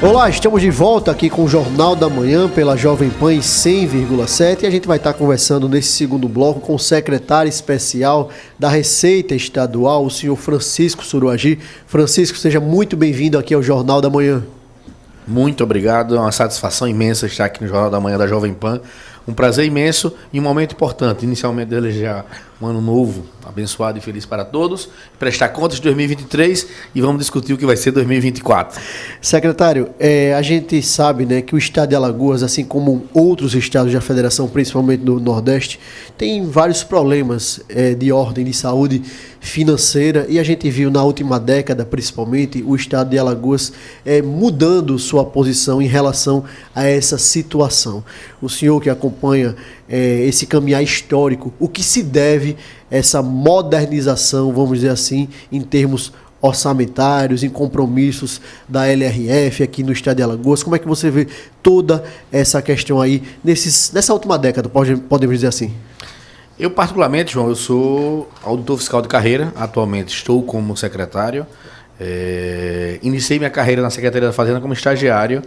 Olá, estamos de volta aqui com o Jornal da Manhã pela Jovem Pan em 100,7 e a gente vai estar conversando nesse segundo bloco com o secretário especial da Receita Estadual, o senhor Francisco Suruagi. Francisco, seja muito bem-vindo aqui ao Jornal da Manhã. Muito obrigado, é uma satisfação imensa estar aqui no Jornal da Manhã da Jovem Pan. Um prazer imenso e um momento importante. Inicialmente, desejar um ano novo, abençoado e feliz para todos. Prestar contas de 2023 e vamos discutir o que vai ser 2024. Secretário, a gente sabe, né, que o estado de Alagoas, assim como outros estados da federação, principalmente do Nordeste, tem vários problemas de ordem de saúde financeira e a gente viu na última década, principalmente, o estado de Alagoas mudando sua posição em relação a essa situação. O senhor que acompanha esse caminhar histórico, o que se deve essa modernização, vamos dizer assim, em termos orçamentários, em compromissos da LRF aqui no estado de Alagoas? Como é que você vê toda essa questão aí nessa última década, podemos dizer assim? Eu particularmente, João, eu sou auditor fiscal de carreira, atualmente estou como secretário, iniciei minha carreira na Secretaria da Fazenda como estagiário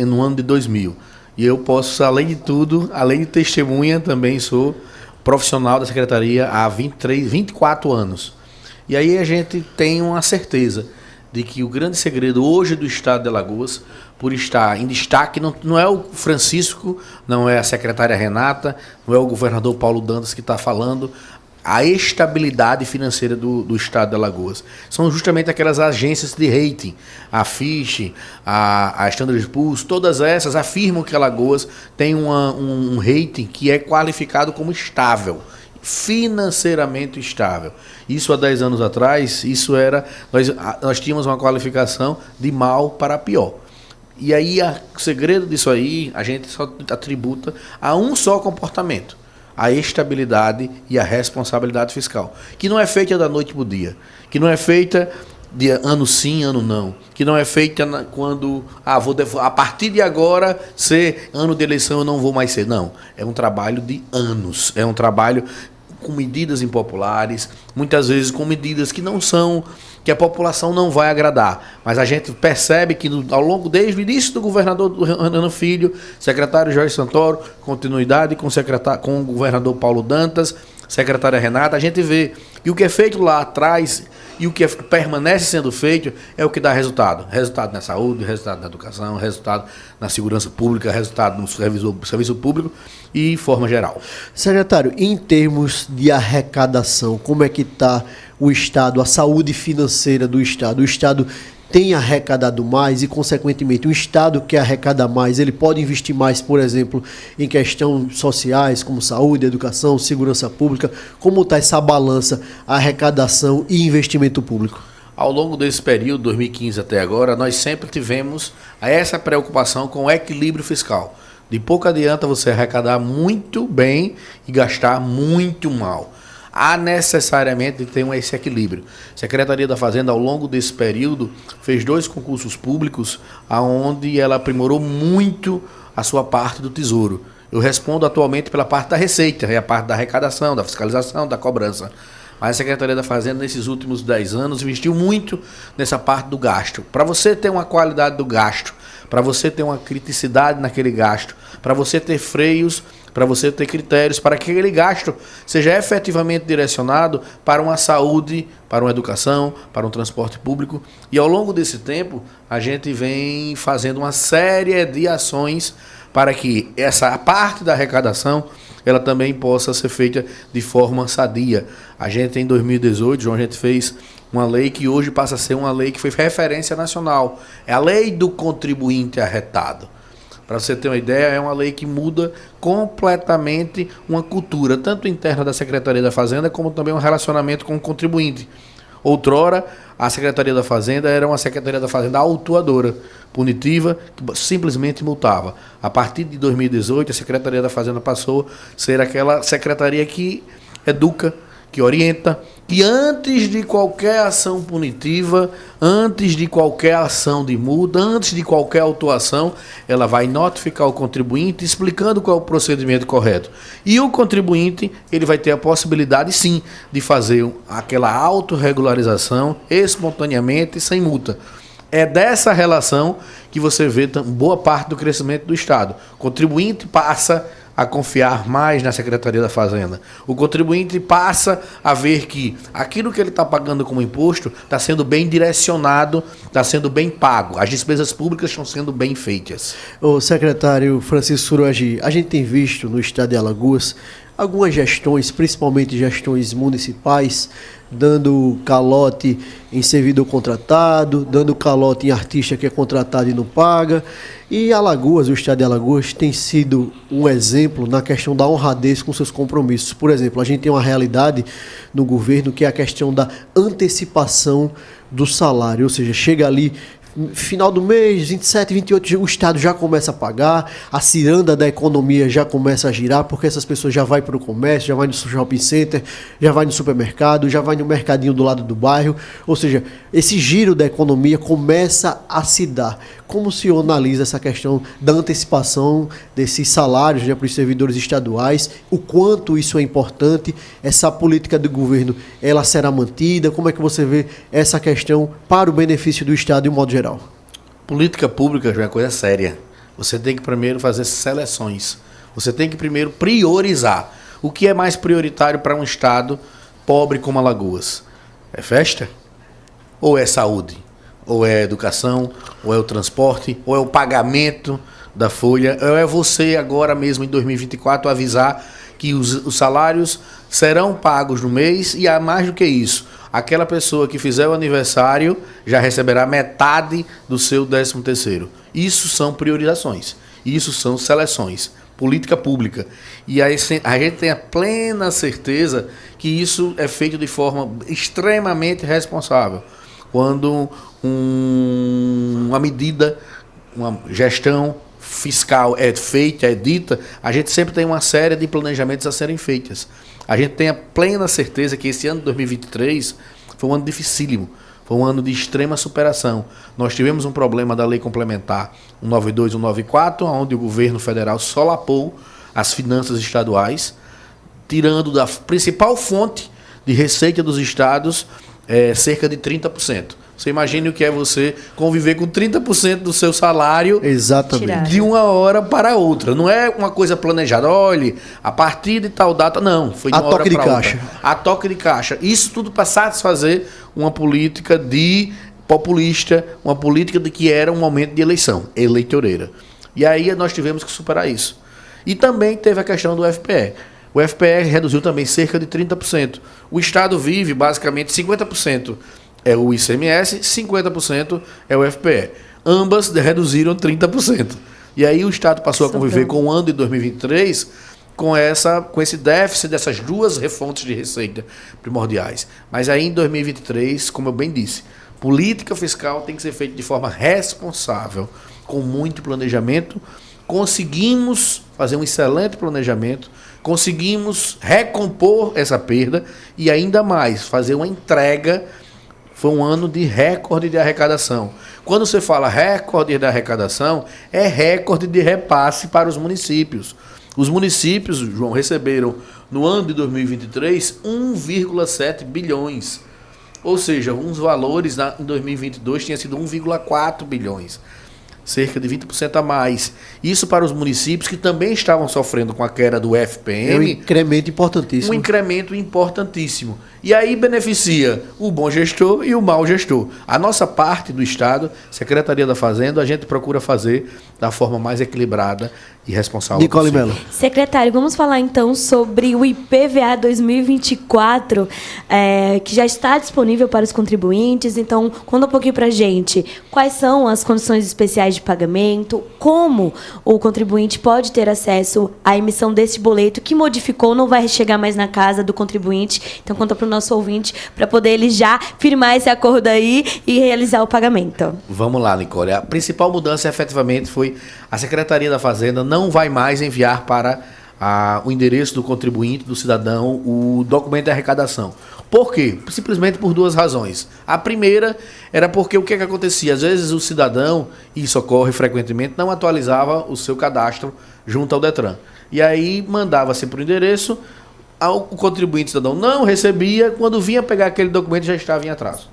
no ano de 2000. E eu posso, além de tudo, além de testemunha, também sou profissional da Secretaria há 24 anos. E aí a gente tem uma certeza de que o grande segredo hoje do estado de Alagoas, por estar em destaque, não é o Francisco, não é a secretária Renata, não é o governador Paulo Dantas que está falando, a estabilidade financeira do estado de Alagoas. São justamente aquelas agências de rating, a Fitch, a Standard & Poor's, todas essas afirmam que Alagoas tem um rating que é qualificado como estável, financeiramente estável. Isso há 10 anos atrás, nós tínhamos uma qualificação de mal para pior. E aí o segredo disso aí, a gente só atributa a um só comportamento: a estabilidade e a responsabilidade fiscal, que não é feita da noite para o dia, que não é feita de ano sim, ano não, que não é feita quando a partir de agora ser ano de eleição eu não vou mais ser, não, é um trabalho de anos, é um trabalho com medidas impopulares, muitas vezes com medidas que a população não vai agradar, mas a gente percebe que ao longo, desde o início do governador do Renan Filho, secretário Jorge Santoro, continuidade com o governador Paulo Dantas, secretária Renata, a gente vê que o que é feito lá atrás e o que permanece sendo feito é o que dá resultado. Resultado na saúde, resultado na educação, resultado na segurança pública, resultado no serviço público e em forma geral. Secretário, em termos de arrecadação, como é que está o Estado, a saúde financeira do Estado? O Estado tem arrecadado mais e, consequentemente, o Estado que arrecada mais, ele pode investir mais, por exemplo, em questões sociais, como saúde, educação, segurança pública. Como está essa balança, arrecadação e investimento público? Ao longo desse período, 2015 até agora, nós sempre tivemos essa preocupação com o equilíbrio fiscal. De pouco adianta você arrecadar muito bem e gastar muito mal. Há necessariamente de ter esse equilíbrio. A Secretaria da Fazenda, ao longo desse período, fez 2 concursos públicos onde ela aprimorou muito a sua parte do Tesouro. Eu respondo atualmente pela parte da Receita, a parte da arrecadação, da fiscalização, da cobrança. Mas a Secretaria da Fazenda, nesses últimos 10 anos, investiu muito nessa parte do gasto. Para você ter uma qualidade do gasto, para você ter uma criticidade naquele gasto, para você ter freios, para você ter critérios, para que aquele gasto seja efetivamente direcionado para uma saúde, para uma educação, para um transporte público. E ao longo desse tempo, a gente vem fazendo uma série de ações para que essa parte da arrecadação ela também possa ser feita de forma sadia. A gente, em 2018, João, a gente fez uma lei que hoje passa a ser uma lei que foi referência nacional. É a Lei do Contribuinte Arretado. Para você ter uma ideia, é uma lei que muda completamente uma cultura, tanto interna da Secretaria da Fazenda, como também um relacionamento com o contribuinte. Outrora, a Secretaria da Fazenda era uma Secretaria da Fazenda autuadora, punitiva, que simplesmente multava. A partir de 2018, a Secretaria da Fazenda passou a ser aquela secretaria que educa, que orienta, que antes de qualquer ação punitiva, antes de qualquer ação de multa, antes de qualquer autuação, ela vai notificar o contribuinte explicando qual é o procedimento correto. E o contribuinte, ele vai ter a possibilidade, sim, de fazer aquela autorregularização espontaneamente, sem multa. É dessa relação que você vê boa parte do crescimento do Estado. O contribuinte passa a confiar mais na Secretaria da Fazenda. O contribuinte passa a ver que aquilo que ele está pagando como imposto está sendo bem direcionado, está sendo bem pago. As despesas públicas estão sendo bem feitas. O secretário Francisco Suragi, a gente tem visto no estado de Alagoas algumas gestões, principalmente gestões municipais, dando calote em servidor contratado, dando calote em artista que é contratado e não paga. E Alagoas, o estado de Alagoas, tem sido um exemplo na questão da honradez com seus compromissos. Por exemplo, a gente tem uma realidade no governo que é a questão da antecipação do salário, ou seja, chega ali final do mês, 27, 28, o Estado já começa a pagar, a ciranda da economia já começa a girar, porque essas pessoas já vão para o comércio, já vai no shopping center, já vai no supermercado, já vai no mercadinho do lado do bairro, ou seja, esse giro da economia começa a se dar. Como o senhor analisa essa questão da antecipação desses salários, né, para os servidores estaduais, o quanto isso é importante, essa política do governo, ela será mantida, como é que você vê essa questão para o benefício do Estado de um modo geral? Política pública é uma coisa séria. Você tem que primeiro fazer seleções. Você tem que primeiro priorizar. O que é mais prioritário para um Estado pobre como Alagoas? É festa? Ou é saúde? Ou é educação? Ou é o transporte? Ou é o pagamento da folha? Ou é você agora mesmo em 2024 avisar que os salários serão pagos no mês e, a mais do que isso, aquela pessoa que fizer o aniversário já receberá metade do seu 13º. Isso são priorizações, isso são seleções, política pública. E aí a gente tem a plena certeza que isso é feito de forma extremamente responsável. Quando uma medida, uma gestão fiscal é feita, é dita, a gente sempre tem uma série de planejamentos a serem feitos. A gente tem a plena certeza que esse ano de 2023 foi um ano dificílimo, foi um ano de extrema superação. Nós tivemos um problema da Lei Complementar 192 e 194, onde o governo federal solapou as finanças estaduais, tirando da principal fonte de receita dos estados cerca de 30%. Você imagine o que é você conviver com 30% do seu salário. Exatamente. De uma hora para outra. Não é uma coisa planejada. Olhe, a partir de tal data, não. Foi de uma hora para outra. A toque de caixa. Isso tudo para satisfazer uma política de populista, uma política de que era um momento de eleição, eleitoreira. E aí nós tivemos que superar isso. E também teve a questão do FPE. O FPE reduziu também cerca de 30%. O Estado vive basicamente 50%. É o ICMS, 50% é o FPE. Ambas reduziram 30%. E aí o Estado passou a conviver com o ano de 2023 com esse déficit dessas duas fontes de receita primordiais. Mas aí em 2023, como eu bem disse, política fiscal tem que ser feita de forma responsável, com muito planejamento. Conseguimos fazer um excelente planejamento, conseguimos recompor essa perda e ainda mais, fazer uma entrega. Foi um ano de recorde de arrecadação. Quando você fala recorde de arrecadação, é recorde de repasse para os municípios. Os municípios, João, receberam no ano de 2023 1,7 bilhões. Ou seja, uns valores em 2022 tinha sido 1,4 bilhões. Cerca de 20% a mais. Isso para os municípios que também estavam sofrendo com a queda do FPM. É um incremento importantíssimo. Um incremento importantíssimo. E aí beneficia o bom gestor e o mau gestor. A nossa parte do Estado, Secretaria da Fazenda, a gente procura fazer da forma mais equilibrada e responsável Nicole Mello. Secretário, vamos falar então sobre o IPVA 2024, que já está disponível para os contribuintes. Então, conta um pouquinho para a gente quais são as condições especiais de pagamento, como o contribuinte pode ter acesso à emissão deste boleto que modificou, não vai chegar mais na casa do contribuinte. Então, conta para o nosso ouvinte, para poder ele já firmar esse acordo aí e realizar o pagamento. Vamos lá, Nicole. A principal mudança, efetivamente, foi a Secretaria da Fazenda não vai mais enviar para o endereço do contribuinte, do cidadão, o documento de arrecadação. Por quê? Simplesmente por duas razões. A primeira era porque o que acontecia? Às vezes o cidadão, e isso ocorre frequentemente, não atualizava o seu cadastro junto ao Detran. E aí mandava-se para o endereço, o contribuinte cidadão não recebia, quando vinha pegar aquele documento já estava em atraso.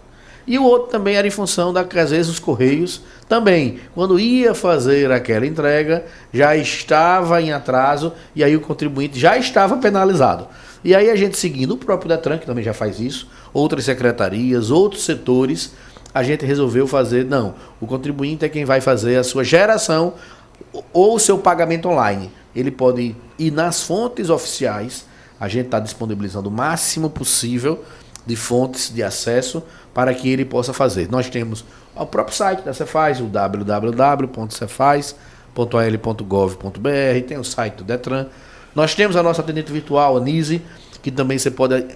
E o outro também era em função da que às vezes os Correios também, quando ia fazer aquela entrega, já estava em atraso e aí o contribuinte já estava penalizado. E aí a gente seguindo o próprio Detran, que também já faz isso, outras secretarias, outros setores, a gente resolveu fazer, não, o contribuinte é quem vai fazer a sua geração ou o seu pagamento online. Ele pode ir nas fontes oficiais, a gente está disponibilizando o máximo possível de fontes de acesso para que ele possa fazer. Nós temos o próprio site da Cefaz, o www.cefaz.al.gov.br, tem o site do Detran. Nós temos a nossa atendente virtual, a Nise, que também você pode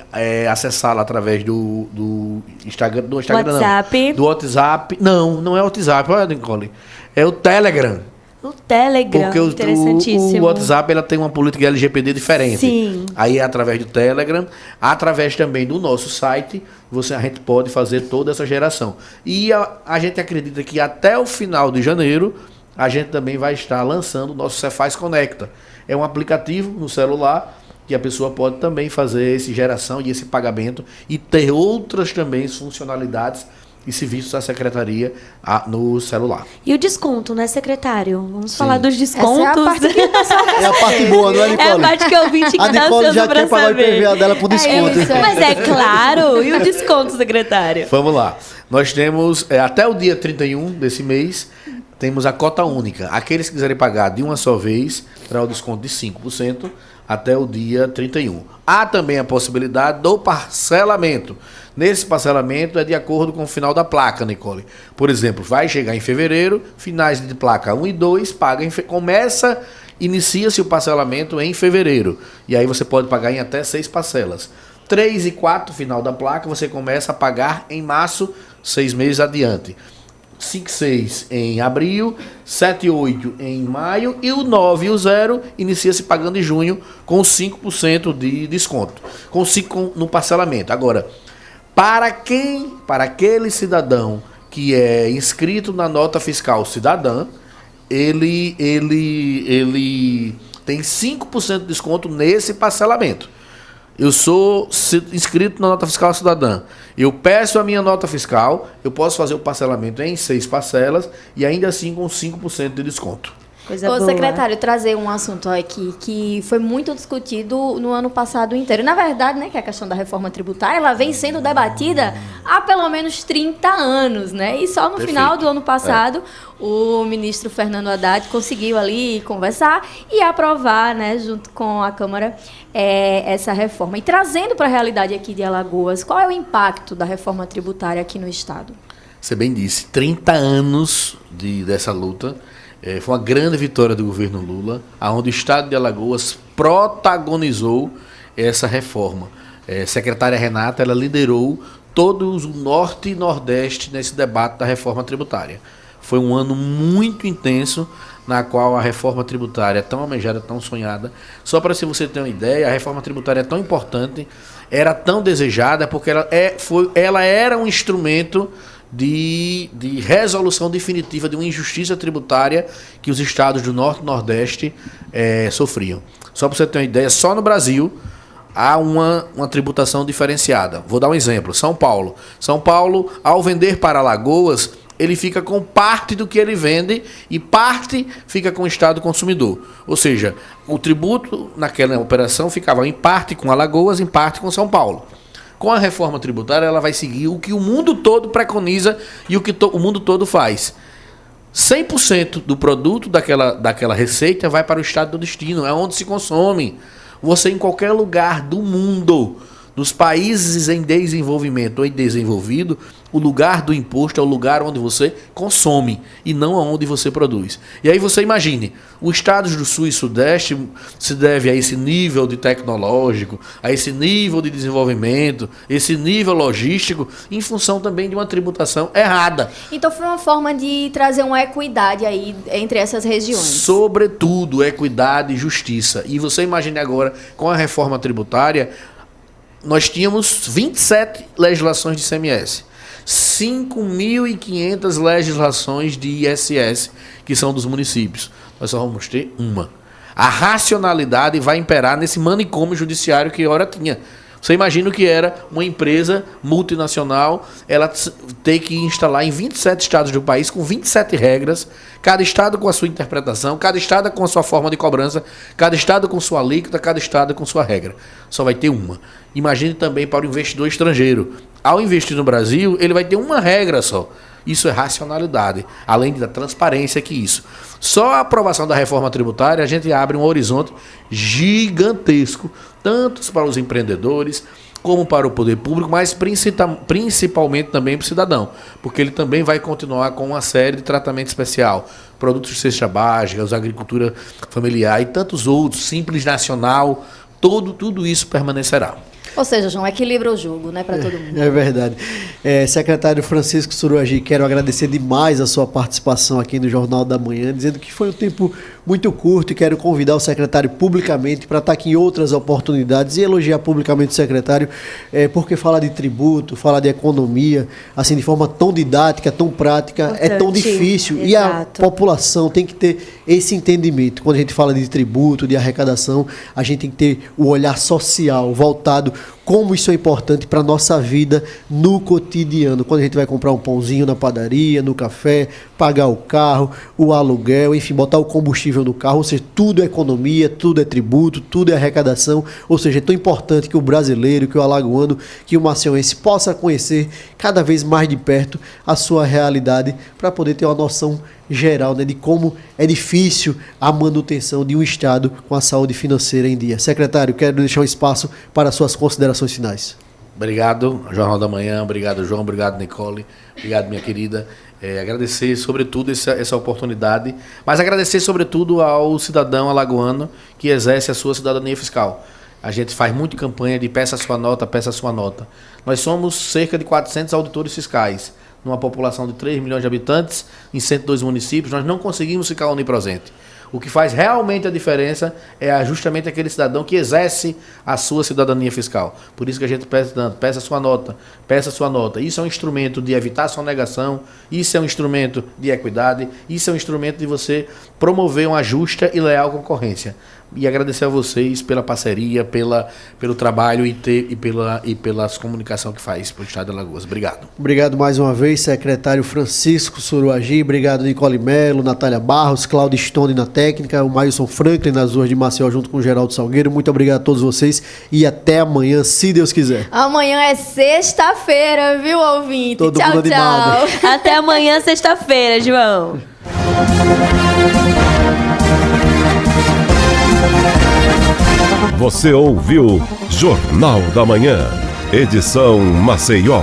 acessá-la através do Instagram, WhatsApp. Não, do WhatsApp. Não é o WhatsApp, olha, Nicole. É o Telegram. O Telegram, porque interessantíssimo. O WhatsApp ela tem uma política LGPD diferente. Sim. Aí é através do Telegram, através também do nosso site, a gente pode fazer toda essa geração. E a gente acredita que até o final de janeiro, a gente também vai estar lançando o nosso Cefaz Conecta. É um aplicativo no celular que a pessoa pode também fazer essa geração e esse pagamento e ter outras também funcionalidades e serviços da secretaria no celular. E o desconto, né, secretário? Vamos Sim. falar dos descontos. Essa é a parte que É a parte boa, não é, Nicole? É a parte que eu vim te A dar Nicole ansioso já pra quer pagar o saber. IPVA dela por desconto. isso, Mas é claro. E o desconto, secretário? Vamos lá. Nós temos, até o dia 31 desse mês, temos a cota única. Aqueles que quiserem pagar de uma só vez, terá o desconto de 5% até o dia 31. Há também a possibilidade do parcelamento. Nesse parcelamento é de acordo com o final da placa, Nicole. Por exemplo, vai chegar em fevereiro, finais de placa 1 e 2, inicia-se o parcelamento em fevereiro. E aí você pode pagar em até 6 parcelas. 3 e 4, final da placa, você começa a pagar em março, 6 meses adiante. 5, 6 em abril, 7 e 8 em maio e o 9 e o 0 inicia-se pagando em junho com 5% de desconto. Com 5% no parcelamento. Agora, para aquele cidadão que é inscrito na nota fiscal cidadã, ele tem 5% de desconto nesse parcelamento. Eu sou inscrito na nota fiscal cidadã. Eu peço a minha nota fiscal, eu posso fazer o parcelamento em 6 parcelas e ainda assim com 5% de desconto. Coisa Ô, boa. secretário, trazer um assunto aqui que foi muito discutido no ano passado inteiro. Na verdade, né, que é a questão da reforma tributária, ela vem sendo debatida há pelo menos 30 anos, né? E só no final do ano passado, o ministro Fernando Haddad conseguiu ali conversar e aprovar, né, junto com a Câmara, essa reforma. E trazendo para a realidade aqui de Alagoas, qual é o impacto da reforma tributária aqui no estado? Você bem disse, 30 anos dessa luta. Foi uma grande vitória do governo Lula, onde o estado de Alagoas protagonizou essa reforma. A secretária Renata ela liderou todos o norte e nordeste nesse debate da reforma tributária. Foi um ano muito intenso, na qual a reforma tributária tão almejada, tão sonhada. Só para você ter uma ideia, a reforma tributária é tão importante, era tão desejada, porque ela era um instrumento de resolução definitiva de uma injustiça tributária que os estados do Norte e Nordeste sofriam. Só para você ter uma ideia, só no Brasil há uma tributação diferenciada. Vou dar um exemplo. São Paulo, ao vender para Alagoas, ele fica com parte do que ele vende e parte fica com o estado consumidor. Ou seja, o tributo naquela operação ficava em parte com Alagoas, em parte com São Paulo. Com a reforma tributária, ela vai seguir o que o mundo todo preconiza e o que o mundo todo faz. 100% do produto daquela receita vai para o estado do destino, é onde se consome. Você, em qualquer lugar do mundo, nos países em desenvolvimento ou em desenvolvido, o lugar do imposto é o lugar onde você consome e não onde você produz. E aí você imagine, os estados do Sul e Sudeste se deve a esse nível de tecnológico, a esse nível de desenvolvimento, esse nível logístico, em função também de uma tributação errada. Então foi uma forma de trazer uma equidade aí entre essas regiões. Sobretudo, equidade e justiça. E você imagine agora, com a reforma tributária, nós tínhamos 27 legislações de ICMS. 5.500 legislações de ISS, que são dos municípios. Nós só vamos ter uma. A racionalidade vai imperar nesse manicômio judiciário que ora tinha. Você imagina o que era uma empresa multinacional, ela ter que instalar em 27 estados do país, com 27 regras, cada estado com a sua interpretação, cada estado com a sua forma de cobrança, cada estado com sua alíquota, cada estado com sua regra. Só vai ter uma. Imagine também para o investidor estrangeiro. Ao investir no Brasil, ele vai ter uma regra só. Isso é racionalidade, além da transparência que isso. Só a aprovação da reforma tributária, a gente abre um horizonte gigantesco, tanto para os empreendedores, como para o poder público, mas principalmente também para o cidadão, porque ele também vai continuar com uma série de tratamento especial, produtos de cesta básica, agricultura familiar e tantos outros, Simples Nacional, tudo isso permanecerá. Ou seja, João, equilibra o jogo, né, para todo mundo. É verdade. Secretário Francisco Suruagi, quero agradecer demais a sua participação aqui no Jornal da Manhã, dizendo que foi um tempo muito curto e quero convidar o secretário publicamente para estar aqui em outras oportunidades e elogiar publicamente o secretário, porque falar de tributo, falar de economia, assim, de forma tão didática, tão prática, importante. É tão difícil. Exato. E a população tem que ter esse entendimento. Quando a gente fala de tributo, de arrecadação, a gente tem que ter o olhar social voltado como isso é importante para a nossa vida no cotidiano. Quando a gente vai comprar um pãozinho na padaria, no café, pagar o carro, o aluguel, enfim, botar o combustível no carro, ou seja, tudo é economia, tudo é tributo, tudo é arrecadação, ou seja, é tão importante que o brasileiro, que o alagoano, que o maceiense possa conhecer cada vez mais de perto a sua realidade para poder ter uma noção geral, né, de como é difícil a manutenção de um Estado com a saúde financeira em dia. Secretário, quero deixar um espaço para suas considerações finais. Obrigado, Jornal da Manhã, obrigado, João, obrigado, Nicole, obrigado, minha querida. Agradecer, sobretudo, essa oportunidade, mas agradecer, sobretudo, ao cidadão alagoano que exerce a sua cidadania fiscal. A gente faz muito campanha de peça sua nota, peça sua nota. Nós somos cerca de 400 auditores fiscais, numa população de 3 milhões de habitantes, em 102 municípios, nós não conseguimos ficar onipresente. O que faz realmente a diferença é justamente aquele cidadão que exerce a sua cidadania fiscal. Por isso que a gente peça tanto, peça sua nota. Isso é um instrumento de evitar sonegação, isso é um instrumento de equidade, isso é um instrumento de você promover uma justa e leal concorrência. E agradecer a vocês pela parceria, pelo trabalho e pela comunicação que faz para o Estado de Alagoas. Obrigado. Obrigado mais uma vez, secretário Francisco Suruagi. Obrigado, Nicole Melo, Natália Barros, Cláudio Stone na técnica, o Mailson Franklin nas ruas de Maceió junto com o Geraldo Salgueiro. Muito obrigado a todos vocês e até amanhã, se Deus quiser. Amanhã é sexta-feira, viu, ouvinte? Todo tchau, mundo animado. tchau. Até amanhã, sexta-feira, João. Você ouviu Jornal da Manhã, edição Maceió.